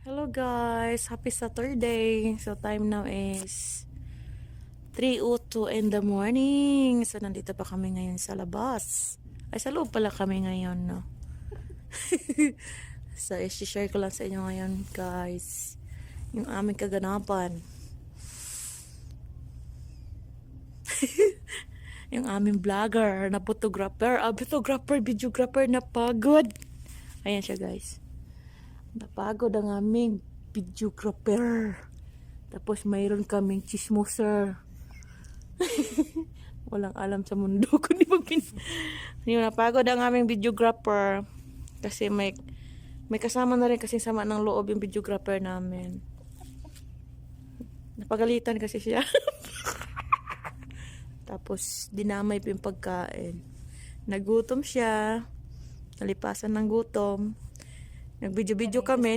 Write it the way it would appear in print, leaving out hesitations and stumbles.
Hello guys, happy Saturday. So time now is 3:02 in the morning. So nandito pa kami ngayon sa labas. Ay, sa loob pala kami ngayon, no? So i-share ko lang sa inyo ngayon guys yung aming kaganapan. Yung aming vlogger na photographer, videographer na pagod. Ayan siya guys. Napagod ang aming videographer. Tapos mayroon kaming chismoser. Walang alam sa mundo kundi yung napagod ang aming videographer. Kasi may kasama na rin kasi sama ng loob yung videographer namin. Napagalitan kasi siya. Tapos dinamay pa yung pagkain. Nagutom siya. Nalipasan ng gutom. Nag-video-video kami.